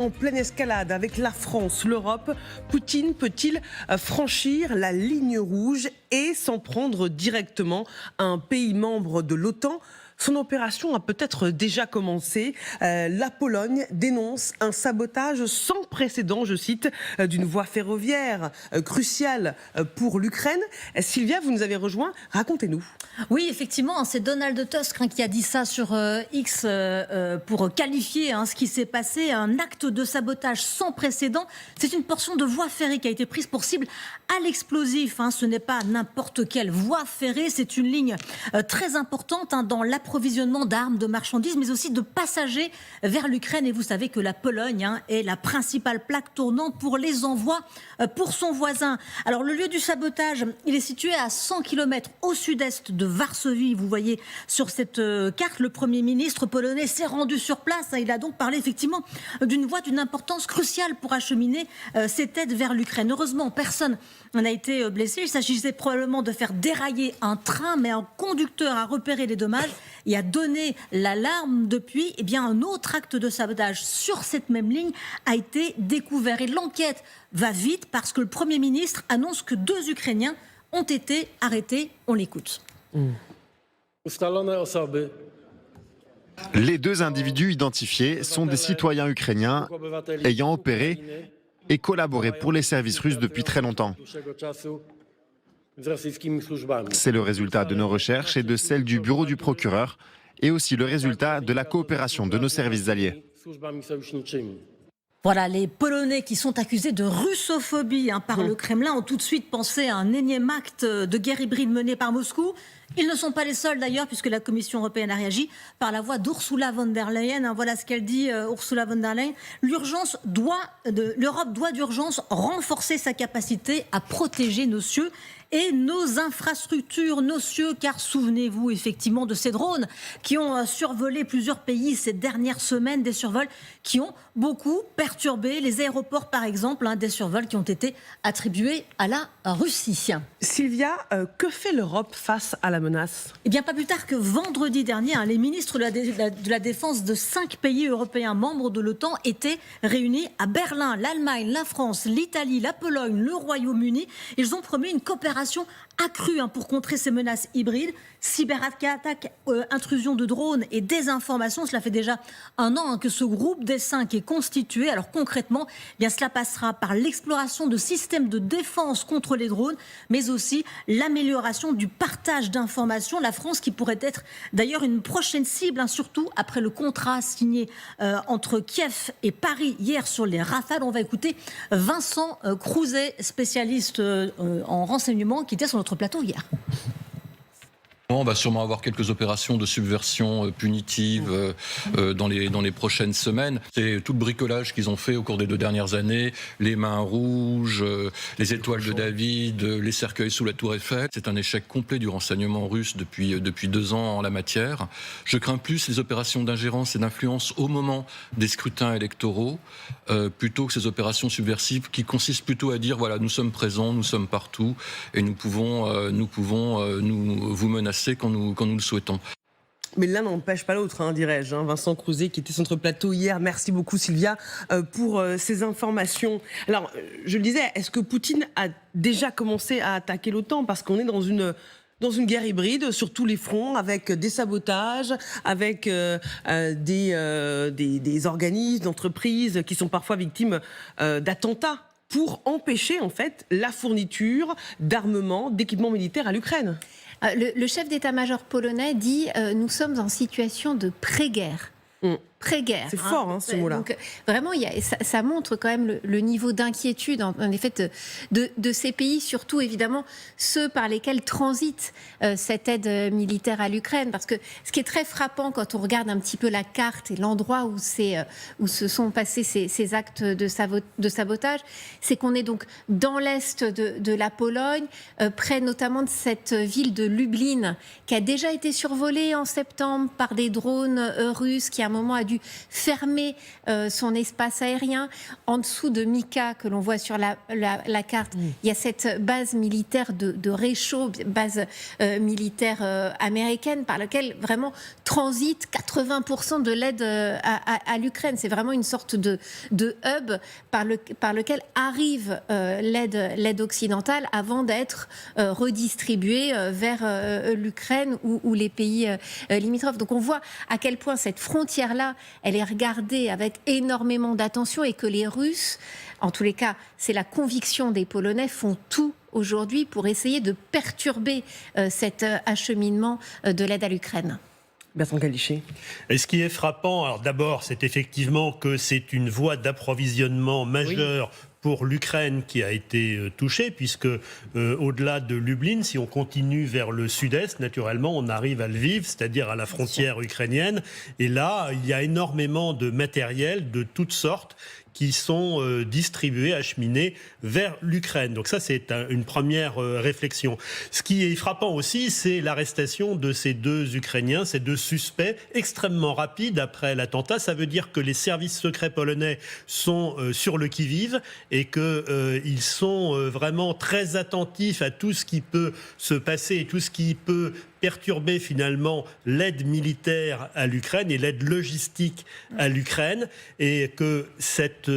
En pleine escalade avec la France, l'Europe, Poutine peut-il franchir la ligne rouge et s'en prendre directement à un pays membre de l'OTAN ? Son opération a peut-être déjà commencé. La Pologne dénonce un sabotage sans précédent, je cite, d'une voie ferroviaire cruciale pour l'Ukraine. Sylvia, vous nous avez rejoint, racontez-nous. Oui, effectivement, c'est Donald Tusk qui a dit ça sur X pour qualifier ce qui s'est passé, un acte de sabotage sans précédent. C'est une portion de voie ferrée qui a été prise pour cible à l'explosif. Ce n'est pas n'importe quelle voie ferrée, c'est une ligne très importante dans l'approvisionnement d'armes, de marchandises, mais aussi de passagers vers l'Ukraine. Et vous savez que la Pologne est la principale plaque tournante pour les envois pour son voisin. Alors le lieu du sabotage, il est situé à 100 km au sud-est de Varsovie. Vous voyez sur cette carte, le Premier ministre polonais s'est rendu sur place. Il a donc parlé effectivement d'une voie d'une importance cruciale pour acheminer cette aide vers l'Ukraine. Heureusement, personne n'a été blessé. Il s'agissait probablement de faire dérailler un train, mais un conducteur a repéré les dommages et a donné l'alarme. Depuis, un autre acte de sabotage sur cette même ligne a été découvert. Et l'enquête va vite parce que le Premier ministre annonce que 2 Ukrainiens ont été arrêtés. On l'écoute. Les 2 individus identifiés sont des citoyens ukrainiens ayant opéré et collaboré pour les services russes depuis très longtemps. C'est le résultat de nos recherches et de celles du bureau du procureur et aussi le résultat de la coopération de nos services alliés. Voilà, les Polonais qui sont accusés de russophobie par le Kremlin ont tout de suite pensé à un énième acte de guerre hybride mené par Moscou. Ils ne sont pas les seuls d'ailleurs, puisque la Commission européenne a réagi par la voix d'Ursula von der Leyen. Voilà ce qu'elle dit, Ursula von der Leyen. L'Europe doit d'urgence renforcer sa capacité à protéger nos cieux et nos infrastructures, nos cieux, car souvenez-vous effectivement de ces drones qui ont survolé plusieurs pays ces dernières semaines, des survols qui ont beaucoup perturbé les aéroports par exemple, des survols qui ont été attribués à la Russie. Sylvia, que fait l'Europe face à la menace ? Pas plus tard que vendredi dernier, les ministres de la Défense de 5 pays européens membres de l'OTAN étaient réunis à Berlin. L'Allemagne, la France, l'Italie, la Pologne, le Royaume-Uni. Ils ont promis une coopération accrue pour contrer ces menaces hybrides, cyberattaques, intrusion de drones et désinformation. Cela fait déjà 1 an que ce groupe des 5 est constitué. Alors concrètement, cela passera par l'exploration de systèmes de défense contre les drones, mais aussi l'amélioration du partage d'informations. La France qui pourrait être d'ailleurs une prochaine cible, surtout après le contrat signé entre Kiev et Paris hier sur les Rafales. On va écouter Vincent Crouzet, spécialiste en renseignement, qui était sur notre plateau hier. On va sûrement avoir quelques opérations de subversion punitive dans les prochaines semaines. C'est tout le bricolage qu'ils ont fait au cours des 2 dernières années, les mains rouges, les étoiles de David, les cercueils sous la tour Eiffel. C'est un échec complet du renseignement russe depuis 2 ans en la matière. Je crains plus les opérations d'ingérence et d'influence au moment des scrutins électoraux, plutôt que ces opérations subversives qui consistent plutôt à dire voilà, nous sommes présents, nous sommes partout et nous pouvons vous menacer quand nous le souhaitons. Mais l'un n'empêche pas l'autre, dirais-je. Vincent Crouzet qui était sur notre plateau hier. Merci beaucoup Sylvia pour ces informations. Alors, je le disais, est-ce que Poutine a déjà commencé à attaquer l'OTAN ? Parce qu'on est dans une guerre hybride sur tous les fronts, avec des sabotages, avec des organismes, d'entreprises qui sont parfois victimes d'attentats pour empêcher en fait la fourniture d'armement, d'équipements militaires à l'Ukraine. Le chef d'état-major polonais dit nous sommes en situation de pré-guerre. Pré-guerre. C'est fort, ce mot-là. Donc, vraiment, ça montre quand même le niveau d'inquiétude, en effet, de ces pays, surtout, évidemment, ceux par lesquels transite cette aide militaire à l'Ukraine. Parce que ce qui est très frappant quand on regarde un petit peu la carte et l'endroit où se sont passés ces actes de sabotage, c'est qu'on est donc dans l'est de la Pologne, près notamment de cette ville de Lublin, qui a déjà été survolée en septembre par des drones russes, qui à un moment a dû dû fermer son espace aérien. En dessous de Mika, que l'on voit sur la carte, il y a cette base militaire de Réchaud, base militaire américaine, par laquelle vraiment transite 80% de l'aide à l'Ukraine. C'est vraiment une sorte de hub par lequel arrive l'aide occidentale avant d'être redistribuée vers l'Ukraine ou les pays limitrophes. Donc on voit à quel point cette frontière-là, elle est regardée avec énormément d'attention et que les Russes, en tous les cas, c'est la conviction des Polonais, font tout aujourd'hui pour essayer de perturber cet acheminement de l'aide à l'Ukraine. Bertrand Gallichet. Et ce qui est frappant, alors d'abord, c'est effectivement que c'est une voie d'approvisionnement majeure pour l'Ukraine qui a été touchée, puisque au-delà de Lublin, si on continue vers le sud-est, naturellement, on arrive à Lviv, c'est-à-dire à la frontière ukrainienne. Et là, il y a énormément de matériel de toutes sortes qui sont distribués, acheminés vers l'Ukraine. Donc ça, c'est une première réflexion. Ce qui est frappant aussi, c'est l'arrestation de ces deux Ukrainiens, ces deux suspects, extrêmement rapides après l'attentat. Ça veut dire que les services secrets polonais sont sur le qui-vive et qu'ils sont vraiment très attentifs à tout ce qui peut se passer et tout ce qui peut perturber finalement l'aide militaire à l'Ukraine et l'aide logistique à l'Ukraine, et que cette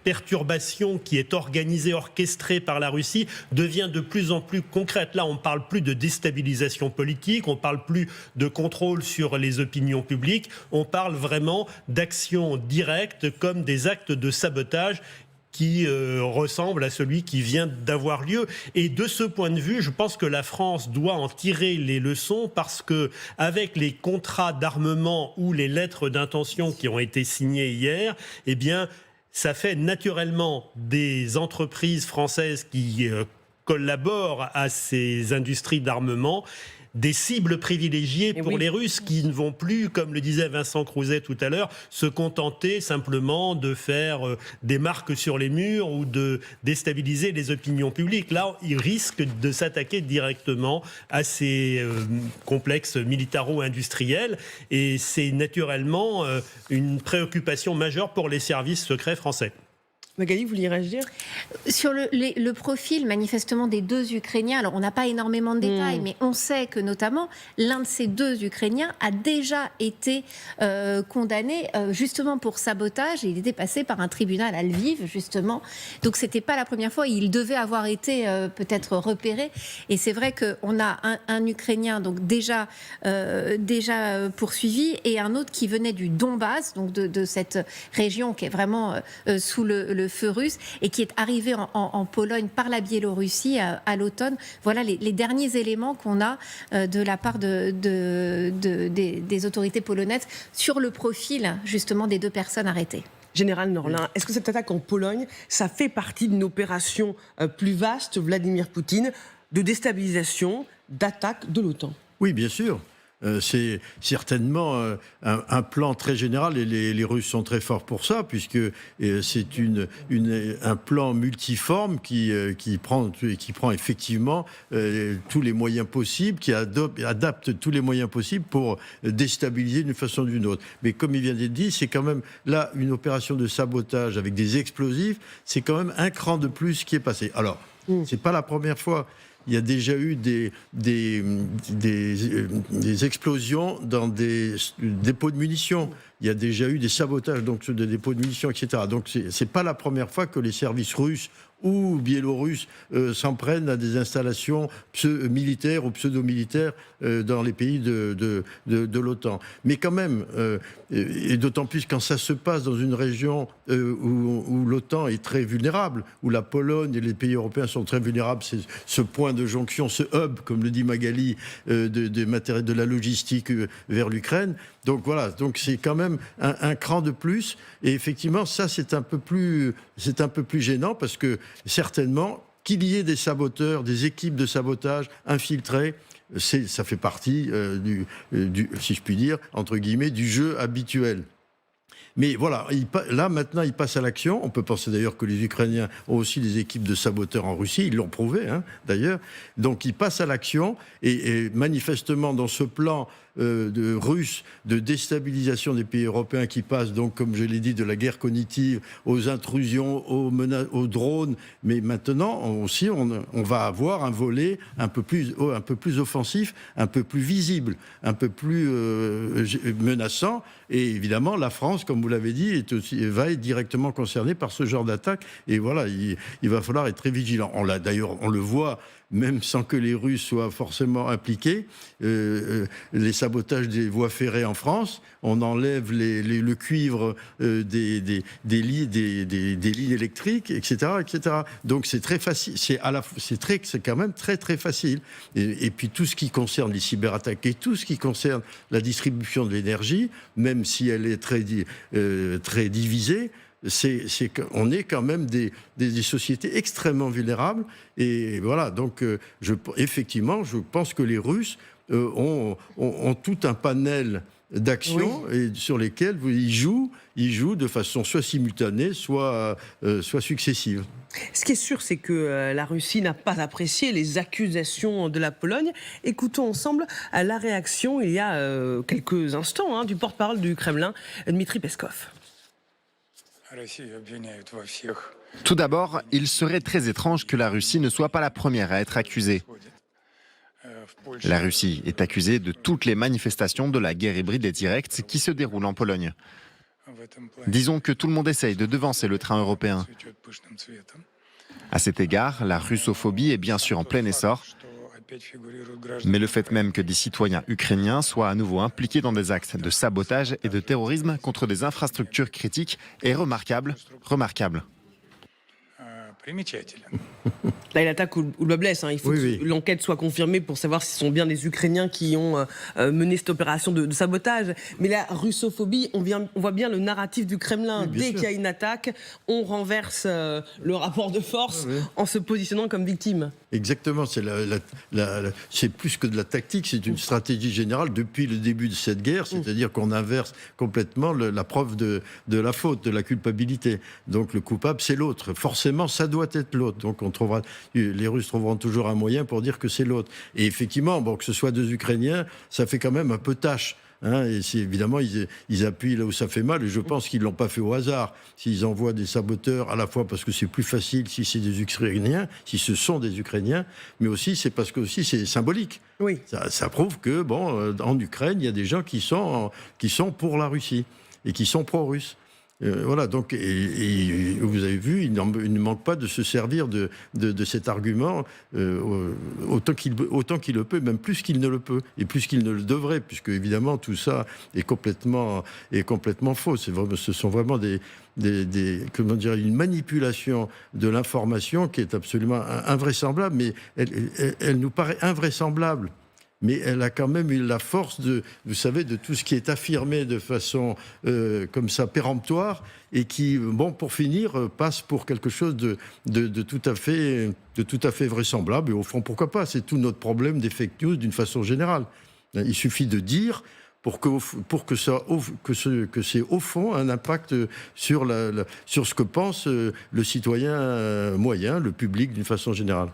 perturbation qui est organisée, orchestrée par la Russie devient de plus en plus concrète. Là, on ne parle plus de déstabilisation politique, on ne parle plus de contrôle sur les opinions publiques, on parle vraiment d'actions directes comme des actes de sabotage qui ressemble à celui qui vient d'avoir lieu. Et de ce point de vue, je pense que la France doit en tirer les leçons, parce que avec les contrats d'armement ou les lettres d'intention qui ont été signées hier, eh bien, ça fait naturellement des entreprises françaises qui collaborent à ces industries d'armement des cibles privilégiées pour les Russes, qui ne vont plus, comme le disait Vincent Crouzet tout à l'heure, se contenter simplement de faire des marques sur les murs ou de déstabiliser les opinions publiques. Là, ils risquent de s'attaquer directement à ces complexes militaro-industriels, et c'est naturellement une préoccupation majeure pour les services secrets français. Magali, vous vouliez réagir ? Sur le profil manifestement des deux Ukrainiens, alors on n'a pas énormément de détails, mais on sait que notamment l'un de ces deux Ukrainiens a déjà été condamné justement pour sabotage, et il était passé par un tribunal à Lviv justement, donc c'était pas la première fois, il devait avoir été peut-être repéré, et c'est vrai qu'on a un Ukrainien donc déjà poursuivi, et un autre qui venait du Donbass, donc de cette région qui est vraiment sous le feu russe, et qui est arrivé en Pologne par la Biélorussie à l'automne. Voilà les derniers éléments qu'on a de la part des autorités polonaises sur le profil justement des deux personnes arrêtées. Général Norlin, est-ce que cette attaque en Pologne, ça fait partie d'une opération plus vaste, Vladimir Poutine, de déstabilisation, d'attaque de l'OTAN ? Oui, bien sûr. C'est certainement un plan très général, et les Russes sont très forts pour ça, puisque c'est un plan multiforme qui prend effectivement tous les moyens possibles, qui adapte tous les moyens possibles pour déstabiliser d'une façon ou d'une autre. Mais comme il vient d'être dit, c'est quand même là une opération de sabotage avec des explosifs, c'est quand même un cran de plus qui est passé. Alors, c'est pas la première fois. Il y a déjà eu des explosions dans des dépôts de munitions. Il y a déjà eu des sabotages donc sur des dépôts de munitions, etc. Donc c'est pas la première fois que les services russes ou biélorusses s'en prennent à des installations militaires ou pseudo-militaires dans les pays de l'OTAN. Mais quand même, et d'autant plus quand ça se passe dans une région où l'OTAN est très vulnérable, où la Pologne et les pays européens sont très vulnérables, c'est ce point de jonction, ce hub, comme le dit Magali, de la logistique vers l'Ukraine. Donc voilà, donc c'est quand même un cran de plus. Et effectivement, ça, c'est un peu plus gênant, parce que certainement, qu'il y ait des saboteurs, des équipes de sabotage infiltrées, ça fait partie si je puis dire, entre guillemets, du jeu habituel. Mais voilà, là maintenant ils passent à l'action. On peut penser d'ailleurs que les Ukrainiens ont aussi des équipes de saboteurs en Russie, ils l'ont prouvé d'ailleurs. Donc ils passent à l'action, et manifestement dans ce plan russe de déstabilisation des pays européens qui passe donc, comme je l'ai dit, de la guerre cognitive aux intrusions, aux drones. Mais maintenant aussi, on va avoir un volet un peu plus offensif, un peu plus visible, un peu plus menaçant. Et évidemment, la France, comme vous l'avez dit, va être directement concernée par ce genre d'attaque. Et voilà, il va falloir être très vigilant. On le voit, même sans que les Russes soient forcément impliqués, les sabotages des voies ferrées en France, on enlève le cuivre des lignes électriques, etc., etc. Donc c'est très facile, c'est quand même très très facile. Et puis tout ce qui concerne les cyberattaques et tout ce qui concerne la distribution de l'énergie, même si elle est très divisée, on est quand même des sociétés extrêmement vulnérables. Et voilà, donc effectivement, je pense que les Russes ont tout un panel d'actions et sur lesquelles ils jouent de façon soit simultanée, soit successive. Ce qui est sûr, c'est que la Russie n'a pas apprécié les accusations de la Pologne. Écoutons ensemble la réaction, il y a quelques instants, du porte-parole du Kremlin, Dmitri Peskov. Tout d'abord, il serait très étrange que la Russie ne soit pas la première à être accusée. La Russie est accusée de toutes les manifestations de la guerre hybride et directe qui se déroulent en Pologne. Disons que tout le monde essaye de devancer le train européen. À cet égard, la russophobie est bien sûr en plein essor, mais le fait même que des citoyens ukrainiens soient à nouveau impliqués dans des actes de sabotage et de terrorisme contre des infrastructures critiques est remarquable. Là, il attaque où le blesse. Il faut que l'enquête soit confirmée pour savoir si ce sont bien des Ukrainiens qui ont mené cette opération de sabotage. Mais la russophobie, on voit bien le narratif du Kremlin. Dès qu'il y a une attaque, on renverse le rapport de force en se positionnant comme victime. Exactement, c'est plus que de la tactique, c'est une stratégie générale depuis le début de cette guerre, c'est-à-dire qu'on inverse complètement la preuve de la faute, de la culpabilité. Donc le coupable, c'est l'autre. Forcément, ça doit être l'autre. Donc les Russes trouveront toujours un moyen pour dire que c'est l'autre. Et effectivement, que ce soit deux Ukrainiens, ça fait quand même un peu tâche. Et évidemment, ils appuient là où ça fait mal, et je pense qu'ils ne l'ont pas fait au hasard. S'ils envoient des saboteurs, à la fois parce que c'est plus facile si c'est des Ukrainiens, si ce sont des Ukrainiens, mais aussi c'est parce que c'est symbolique. Oui. Ça prouve que, en Ukraine, il y a des gens qui sont pour la Russie et qui sont pro-russes. Voilà, donc, et vous avez vu, il ne manque pas de se servir de cet argument autant qu'il le peut, même plus qu'il ne le peut, et plus qu'il ne le devrait, puisque évidemment tout ça est complètement faux. Ce sont vraiment une manipulation de l'information qui est absolument invraisemblable, mais elle nous paraît invraisemblable. Mais elle a quand même eu la force de tout ce qui est affirmé de façon comme ça péremptoire et qui, pour finir, passe pour quelque chose de tout à fait vraisemblable. Et au fond, pourquoi pas ? C'est tout notre problème des fake news d'une façon générale. Il suffit de dire pour que c'est au fond un impact sur ce que pense le citoyen moyen, le public d'une façon générale.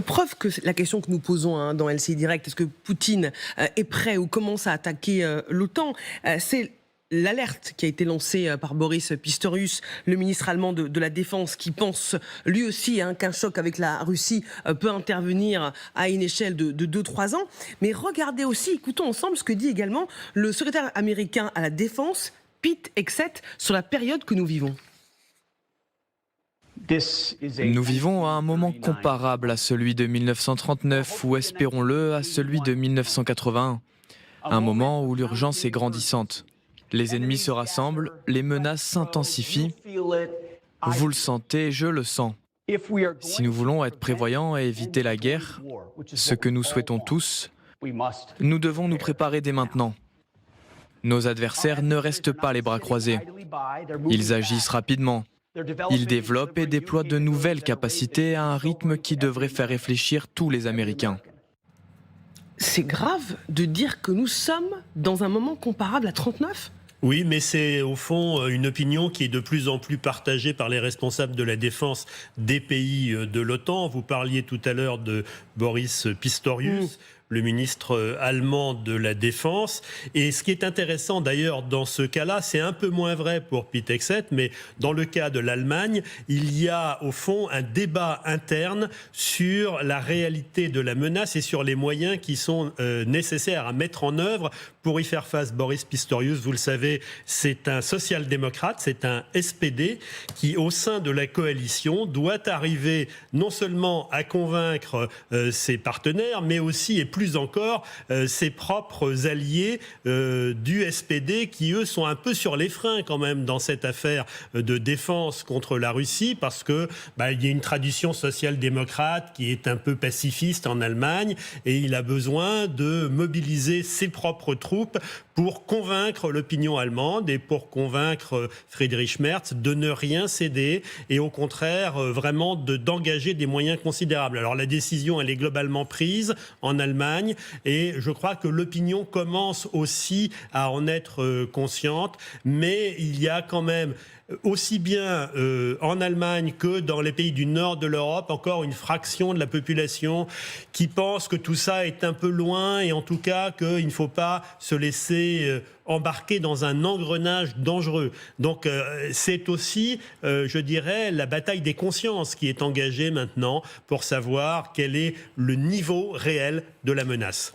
Preuve que la question que nous posons dans LCI Direct, est-ce que Poutine est prêt ou commence à attaquer l'OTAN, c'est l'alerte qui a été lancée par Boris Pistorius, le ministre allemand de la Défense, qui pense lui aussi qu'un choc avec la Russie peut intervenir à une échelle de 2-3 ans. Mais regardez aussi, écoutons ensemble ce que dit également le secrétaire américain à la Défense, Pete Hegseth, sur la période que nous vivons. Nous vivons à un moment comparable à celui de 1939 ou, espérons-le, à celui de 1981. Un moment où l'urgence est grandissante. Les ennemis se rassemblent, les menaces s'intensifient. Vous le sentez, je le sens. Si nous voulons être prévoyants et éviter la guerre, ce que nous souhaitons tous, nous devons nous préparer dès maintenant. Nos adversaires ne restent pas les bras croisés. Ils agissent rapidement. Ils développent et déploient de nouvelles capacités à un rythme qui devrait faire réfléchir tous les Américains. C'est grave de dire que nous sommes dans un moment comparable à 1939 ? Oui, mais c'est au fond une opinion qui est de plus en plus partagée par les responsables de la défense des pays de l'OTAN. Vous parliez tout à l'heure de Boris Pistorius. le ministre allemand de la Défense. Et ce qui est intéressant d'ailleurs dans ce cas-là, c'est un peu moins vrai pour Pete Hegseth, mais dans le cas de l'Allemagne, il y a au fond un débat interne sur la réalité de la menace et sur les moyens qui sont nécessaires à mettre en œuvre pour y faire face. Boris Pistorius, vous le savez, c'est un social-démocrate, c'est un SPD qui, au sein de la coalition, doit arriver non seulement à convaincre ses partenaires, mais aussi et plus encore ses propres alliés du SPD qui, eux, sont un peu sur les freins quand même dans cette affaire de défense contre la Russie parce que il y a une tradition social-démocrate qui est un peu pacifiste en Allemagne et il a besoin de mobiliser ses propres troupes pour convaincre l'opinion allemande et pour convaincre Friedrich Merz de ne rien céder et au contraire vraiment d'engager des moyens considérables. Alors la décision elle est globalement prise en Allemagne et je crois que l'opinion commence aussi à en être consciente, mais il y a quand même aussi bien en Allemagne que dans les pays du nord de l'Europe, encore une fraction de la population qui pense que tout ça est un peu loin et en tout cas qu'il ne faut pas se laisser embarquer dans un engrenage dangereux. Donc c'est aussi, je dirais, la bataille des consciences qui est engagée maintenant pour savoir quel est le niveau réel de la menace.